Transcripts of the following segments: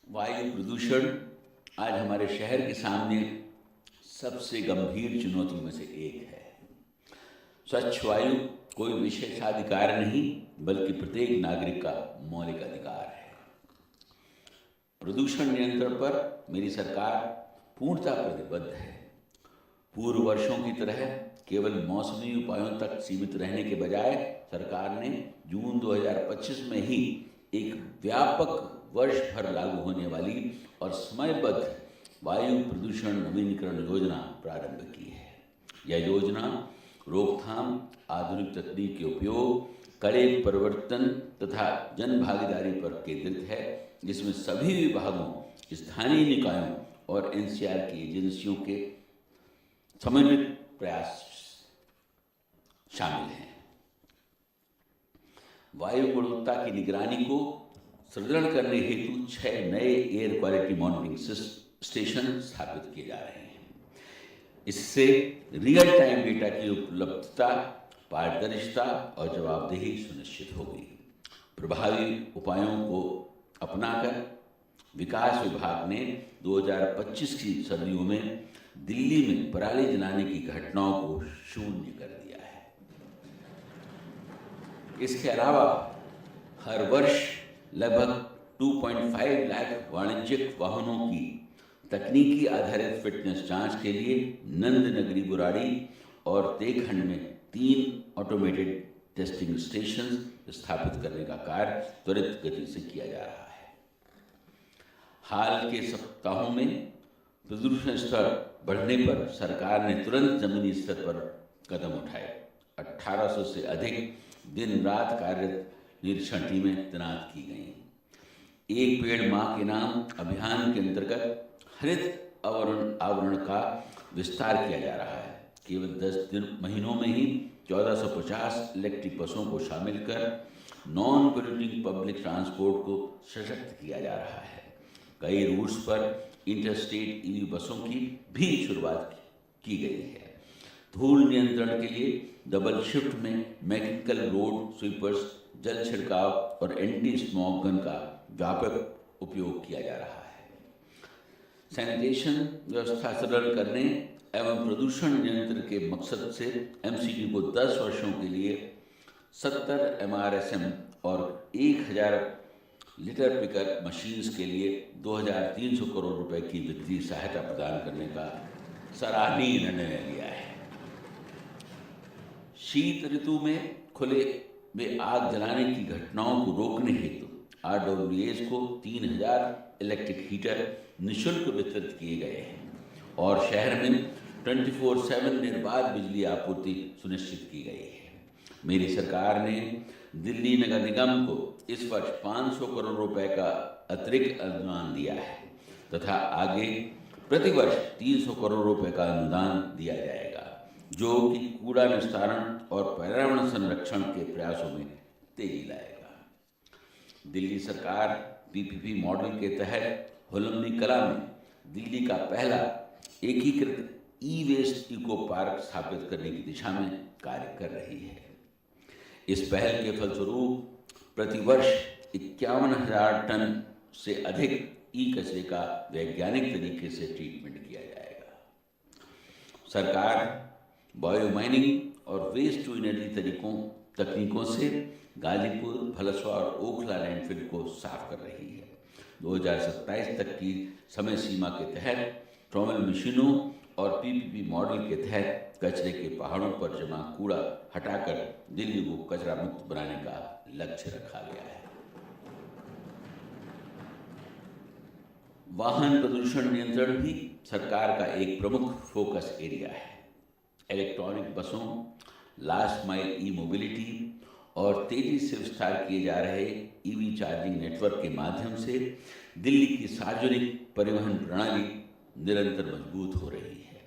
वायु प्रदूषण आज हमारे शहर के सामने सबसे गंभीर चुनौतियों में से एक है। स्वच्छ वायु कोई विशेषाधिकार नहीं, बल्कि प्रत्येक नागरिक का मौलिक अधिकार है। प्रदूषण नियंत्रण पर मेरी सरकार पूर्णतः प्रतिबद्ध है। पूर्व वर्षों की तरह केवल मौसमी उपायों तक सीमित रहने के बजाय सरकार ने जून 2025 में ही एक व्यापक वर्ष भर लागू होने वाली और समयबद्ध वायु प्रदूषण नवीनीकरण योजना प्रारंभ की है। यह योजना रोकथाम, आधुनिक तकनीक के उपयोग, कड़े परिवर्तन तथा जन भागीदारी पर केंद्रित है, जिसमें सभी विभागों, स्थानीय निकायों और एनसीआर की एजेंसियों के समन्वित प्रयास शामिल हैं। वायु गुणवत्ता की निगरानी को सुदृढ़ करने हेतु 6 नए एयर क्वालिटी मॉनिटरिंग स्टेशन स्थापित किए जा रहे हैं। इससे रियल टाइम डेटा की उपलब्धता, पारदर्शिता और जवाबदेही सुनिश्चित होगी। प्रभावी उपायों को अपनाकर विकास विभाग ने 2025 की सर्दियों में दिल्ली में पराली जलाने की घटनाओं को शून्य कर दिया है। इसके अलावा हर वर्ष लगभग 2.5 लाख वाणिज्यिक वाहनों की तकनीकी आधारित फिटनेस जांच के लिए नंद नगरी बुराड़ी और तेखंड में 3 ऑटोमेटेड टेस्टिंग स्टेशन स्थापित करने का कार्य त्वरित गति से किया जा रहा है। हाल के सप्ताहों में प्रदूषण स्तर बढ़ने पर सरकार ने तुरंत जमीनी स्तर पर कदम उठाए। 1800 से अधिक दिन रात कार्यरत निरीक्षण टीमें तैनात की गई। एक पेड़ मां के नाम अभियान के अंतर्गत हरित आवरण का विस्तार किया जा रहा है। केवल 10 महीनों में ही 1450 इलेक्ट्रिक बसों को शामिल कर नॉन पोल्यूटिंग पब्लिक ट्रांसपोर्ट को सशक्त किया जा रहा है। कई रूट्स पर इंटरस्टेट ईवी बसों की भी शुरुआत की गई है। धूल नियंत्रण के लिए डबल शिफ्ट में मैकेनिकल रोड स्वीपर्स, जल छिड़काव और एंटी स्मॉग गन का व्यापक उपयोग किया जा रहा है। सैनिटेशन व्यवस्था सरल करने एवं प्रदूषण नियंत्रण के मकसद से एमसीडी को 10 वर्षों के लिए 70 MRSM और 1000 लिटर पिकअप मशीन्स के लिए 2300 करोड़ रुपए की वित्तीय सहायता प्रदान करने का सराहनीय निर्णय लिया है। शीत ऋतु में खुले में आग जलाने की घटनाओं को रोकने हेतु RWAs को 3000 इलेक्ट्रिक हीटर निःशुल्क वितरित किए गए हैं और शहर में 24/7 निर्बाध बिजली आपूर्ति सुनिश्चित की गई है। मेरी सरकार ने दिल्ली नगर निगम को इस वर्ष 500 करोड़ रुपए का अतिरिक्त अनुदान दिया है तथा आगे प्रतिवर्ष 300 करोड़ रुपए का अनुदान दिया जाएगा, जो कि कूड़ा निस्तारण और पर्यावरण संरक्षण के प्रयासों में तेजी लाएगा। दिल्ली सरकार PPP मॉडल के तहत होलमनी कला में दिल्ली का पहला एकीकृत ई-वेस्ट इको पार्क स्थापित करने की दिशा में कार्य कर रही है। इस पहल के फलस्वरूप प्रतिवर्ष 51,000 टन से अधिक ई कचरे का वैज्ञानिक तरीके से ट्रीटमेंट किया जाएगा। सरकार बायो माइनिंग और वेस्ट टू एनर्जी तकनीकों से गाजीपुर, भलसवा और ओखला लैंडफिल को साफ कर रही है। 2027 तक की समय सीमा के तहत ट्रॉमल मशीनों और PPP मॉडल के तहत कचरे के पहाड़ों पर जमा कूड़ा हटाकर दिल्ली को कचरा मुक्त बनाने का लक्ष्य रखा गया है। वाहन प्रदूषण नियंत्रण भी सरकार का एक प्रमुख फोकस एरिया है। इलेक्ट्रॉनिक बसों, लास्ट माइल ई मोबिलिटी और तेजी से विस्तार किए जा रहे ईवी चार्जिंग नेटवर्क के माध्यम से दिल्ली की सार्वजनिक परिवहन प्रणाली निरंतर मजबूत हो रही है।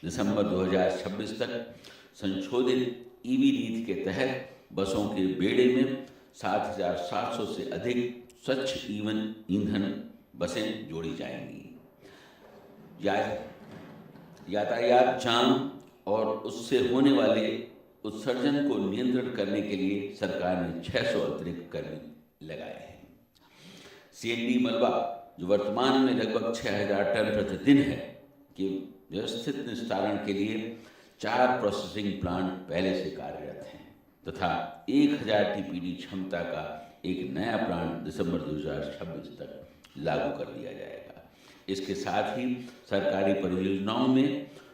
दिसंबर 2026 तक संशोधित ईवी नीति के तहत बसों के बेड़े में 7,700 से अधिक स्वच्छ ईंधन बसें जोड़ी जाएंगी। यातायात जाम और उससे होने वाले उत्सर्जन को नियंत्रण करने के लिए सरकार ने 600 अतिरिक्त कर्मी लगाए हैं। CND मलबा जो वर्तमान में लगभग 6000 टन प्रतिदिन है, कि व्यवस्थित निस्तारण के लिए 4 प्रोसेसिंग प्लांट पहले से कार्यरत हैं तथा 1000 टीपीडी क्षमता का एक नया प्लांट दिसंबर 2026 तक लागू कर दिया जाएगा। इसके साथ ही सरकारी परियोजनाओं में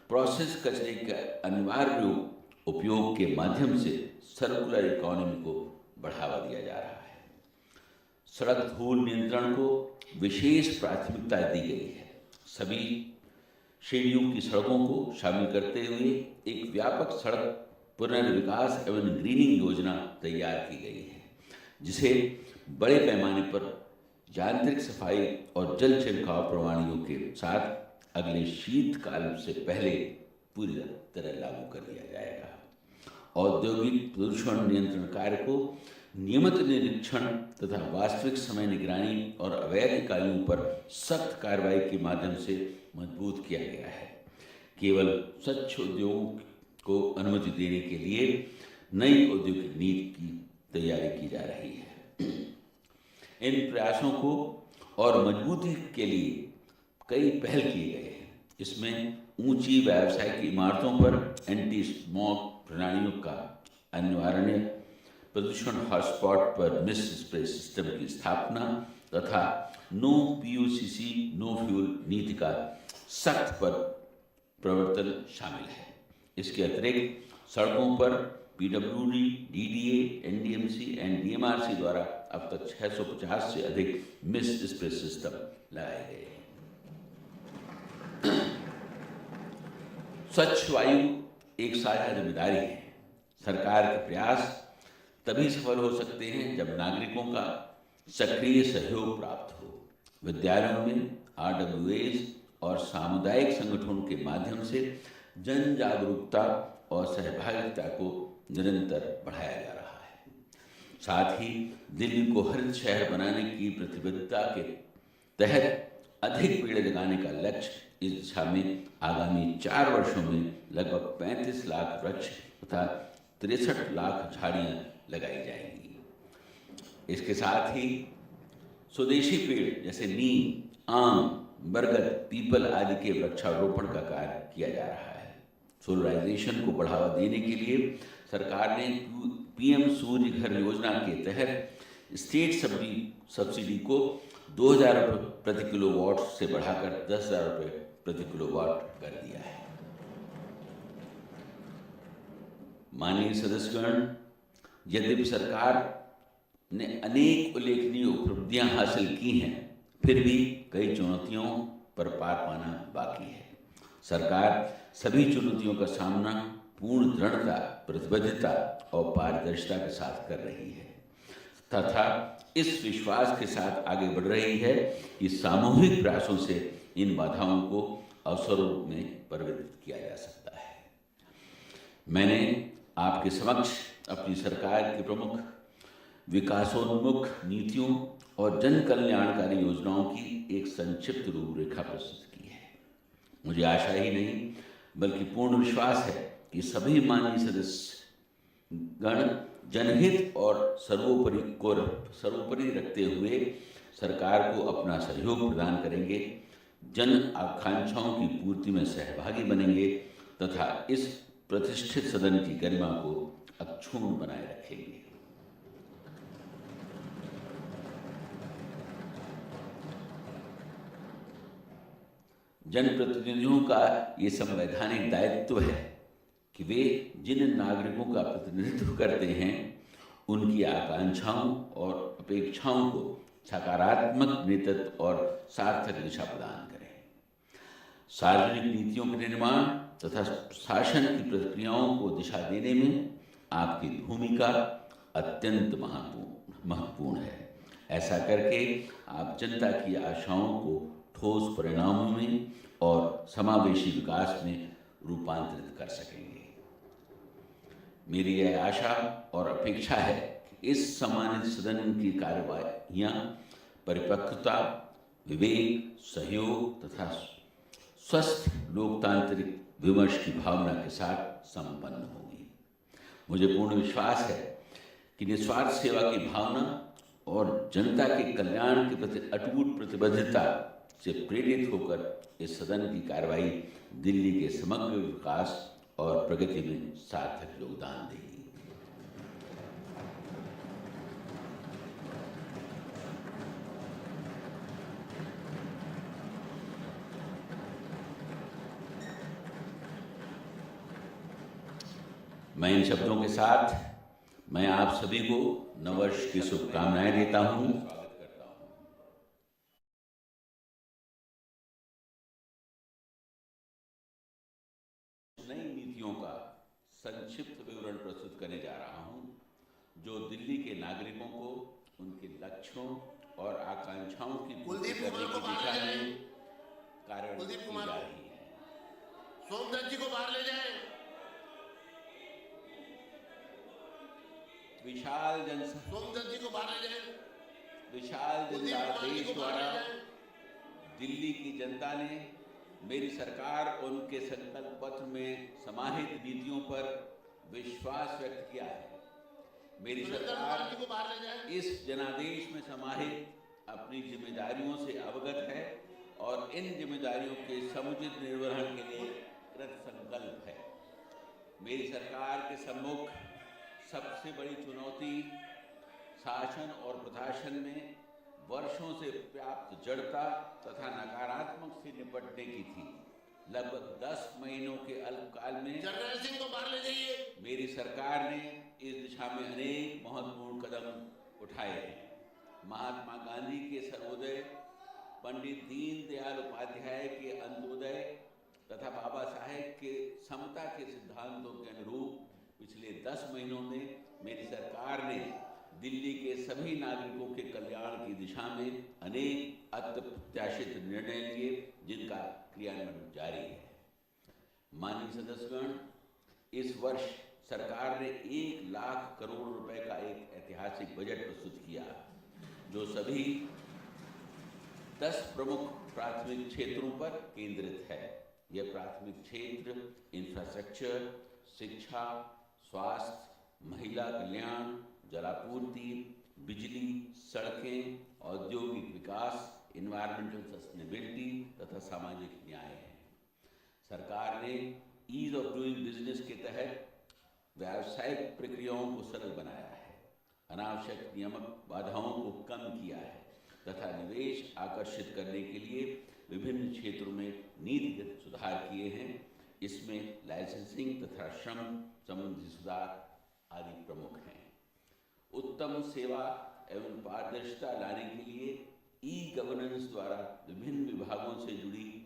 प्रोसेस कचरे के अनिवार्य उपयोग के माध्यम से सर्कुलर इकोनॉमी को बढ़ावा दिया जा रहा है। सड़क धूल नियंत्रण को विशेष प्राथमिकता दी गई है। सभी श्रेणियों की सड़कों को शामिल करते हुए एक व्यापक सड़क पुनर्विकास एवं ग्रीनिंग योजना तैयार की गई है, जिसे बड़े पैमाने पर यांत्रिक सफाई और जल छिड़काव प्रणालियों के साथ अगले शीतकाल से पहले पूरी तरह लागू कर दिया जाएगा। औद्योगिक प्रदूषण नियंत्रण कार्य को नियमित निरीक्षण तथा वास्तविक समय निगरानी और अवैध इकाइयों पर सख्त कार्रवाई के माध्यम से मजबूत किया गया है। केवल स्वच्छ उद्योग को अनुमति देने के लिए नई औद्योगिक नीति की तैयारी की जा रही है। इन प्रयासों को और मजबूती के लिए कई पहल किए गए हैं। इसमें ऊंची व्यावसायिक इमारतों पर एंटी स्मॉग प्रणालियों का अनिवार्य, प्रदूषण हॉटस्पॉट पर मिस्ट स्प्रे सिस्टम की स्थापना तथा नो पीयूसीसी नो फ्यूल नीति का सख्त पर प्रवर्तन शामिल है। इसके अतिरिक्त सड़कों पर PWD, DDA, NDMC and DMRC द्वारा अब तक 650 से अधिक मिस्ट स्प्रे सिस्टम लगाए गए हैं। स्वच्छ वायु एक साझा जिम्मेदारी है। सरकार के प्रयास तभी सफल हो सकते हैं जब नागरिकों का सक्रिय सहयोग प्राप्त हो। विद्यालयों में आरडब्ल्यूएस और सामुदायिक संगठनों के माध्यम से जन जागरूकता और सहभागिता को निरंतर बढ़ाया जा रहा है। साथ ही दिल्ली को हरित शहर बनाने की प्रतिबद्धता के तहत अधिक पेड़ लगाने का लक्ष्य इस दिशा में आगामी 4 वर्षों में लगभग 35 लाख वृक्ष तथा 63 लाख झाड़ियाँ लगाई जाएंगी। इसके साथ ही स्वदेशी पेड़ जैसे नीम, आम, बरगद, पीपल आदि के वृक्षारोपण का कार्य किया जा रहा है। सोलराइजेशन को बढ़ावा देने के लिए सरकार ने पीएम सूर्य घर योजना के तहत स्टेट सब्सिडी को 2000 रुपये प्रति किलोवाट से बढ़ाकर 10,000 रुपये प्रति किलोवाट कर दिया है। माननीय सदस्यगण, यद्यपि सरकार ने अनेक उल्लेखनीय उपलब्धियां हासिल की हैं, फिर भी कई चुनौतियों पर पार पाना बाकी है। सरकार सभी चुनौतियों का सामना पूर्ण दृढ़ता, प्रतिबद्धता और पारदर्शिता के साथ कर रही है तथा इस विश्वास के साथ आगे बढ़ रही है कि सामूहिक प्रयासों से इन बाधाओं को अवसरों में परिवर्तित किया जा सकता है। मैंने आपके समक्ष अपनी सरकार की प्रमुख विकासोन्मुख नीतियों और जन कल्याणकारी योजनाओं की एक संक्षिप्त रूपरेखा प्रस्तुत की है। मुझे आशा ही नहीं बल्कि पूर्ण विश्वास है कि सभी माननीय सदस्यगण जनहित और सर्वोपरि रखते हुए सरकार को अपना सहयोग प्रदान करेंगे, जन आकांक्षाओं की पूर्ति में सहभागी बनेंगे तथा इस प्रतिष्ठित सदन की गरिमा को अक्षुण्ण बनाए रखेंगे। जनप्रतिनिधियों का ये संवैधानिक दायित्व है कि वे जिन नागरिकों का प्रतिनिधित्व करते हैं उनकी आकांक्षाओं और अपेक्षाओं को सकारात्मक नेतृत्व और सार्थक दिशा प्रदान करें। सार्वजनिक नीतियों के निर्माण तथा शासन की प्रक्रियाओं को दिशा देने में आपकी भूमिका अत्यंत महत्वपूर्ण है। ऐसा करके आप जनता की आशाओं को ठोस परिणामों में और समावेशी विकास में रूपांतरित कर सकेंगे। मेरी यह आशा और अपेक्षा है कि इस सम्मानित सदन की कार्यवाहियाँ परिपक्वता, विवेक, सहयोग तथा स्वस्थ लोकतांत्रिक विमर्श की भावना के साथ संपन्न होगी। मुझे पूर्ण विश्वास है कि निस्वार्थ सेवा की भावना और जनता के कल्याण के प्रति अटूट प्रतिबद्धता से प्रेरित होकर इस सदन की कार्रवाई दिल्ली के समग्र विकास और प्रगति में सार्थक योगदान देगी। मैं इन शब्दों के साथ मैं आप सभी को नववर्ष की शुभकामनाएं देता हूं। नई नीतियों का संक्षिप्त विवरण प्रस्तुत करने जा रहा हूं, जो दिल्ली के नागरिकों को उनके लक्ष्यों और आकांक्षाओं की पूर्ति करने की दिशा में कार्य की जा रही है। सोमदत्त जी को बाहर ले जाएं। विशाल सोमदत्त जी को बाहर ले जाएं। विशाल जनादेश द्वारा दिल्ली की जनता ने मेरी सरकार और उनके संकल्प पत्र में समाहित नीतियों पर विश्वास व्यक्त किया है। मेरी सरकार इस जनादेश में समाहित अपनी जिम्मेदारियों से अवगत है और इन जिम्मेदारियों के समुचित निर्वहन के लिए कृत संकल्प है। मेरी सरकार के सम्मुख सबसे बड़ी चुनौती शासन और प्रशासन में वर्षों से व्याप्त जड़ता तथा नकारात्मक से निपटने की थी। लगभग 10 महीनों के अल्पकाल में जर्नैल सिंह को बाहर ले जाइए। मेरी सरकार ने इस दिशा में अनेक महत्वपूर्ण कदम उठाए हैं। महात्मा गांधी के सर्वोदय, पंडित दीनदयाल उपाध्याय के अंत्योदय तथा बाबा साहेब के समता के सिद्धांतों के अनुरूप पिछले 10 महीनों में मेरी सरकार ने दिल्ली के सभी नागरिकों के कल्याण की दिशा में अनेक अप्रत्याशित निर्णय लिए, जिनका क्रियान्वयन जारी है। माननीय सदस्यगण, इस वर्ष सरकार ने 1 लाख करोड़ रुपए का एक ऐतिहासिक बजट प्रस्तुत किया, जो सभी 10 प्रमुख प्राथमिक क्षेत्रों पर केंद्रित है। यह प्राथमिक क्षेत्र इंफ्रास्ट्रक्चर, शिक्षा, स्वास्थ्य, महिला कल्याण, जलापूर्ति, बिजली, सड़कें, औद्योगिक विकास, इन्वायरमेंटल सस्टेनेबिलिटी तथा सामाजिक न्याय है। सरकार ने ईज ऑफ डूइंग बिजनेस के तहत व्यावसायिक प्रक्रियाओं को सरल बनाया है, अनावश्यक नियामक बाधाओं को कम किया है तथा निवेश आकर्षित करने के लिए विभिन्न क्षेत्रों में नीतिगत सुधार किए हैं। इसमें लाइसेंसिंग तथा श्रम संबंधी सुधार आदि प्रमुख हैं। उत्तम सेवा एवं पारदर्शिता लाने के लिए ई गवर्नेंस द्वारा विभिन्न विभागों से जुड़ी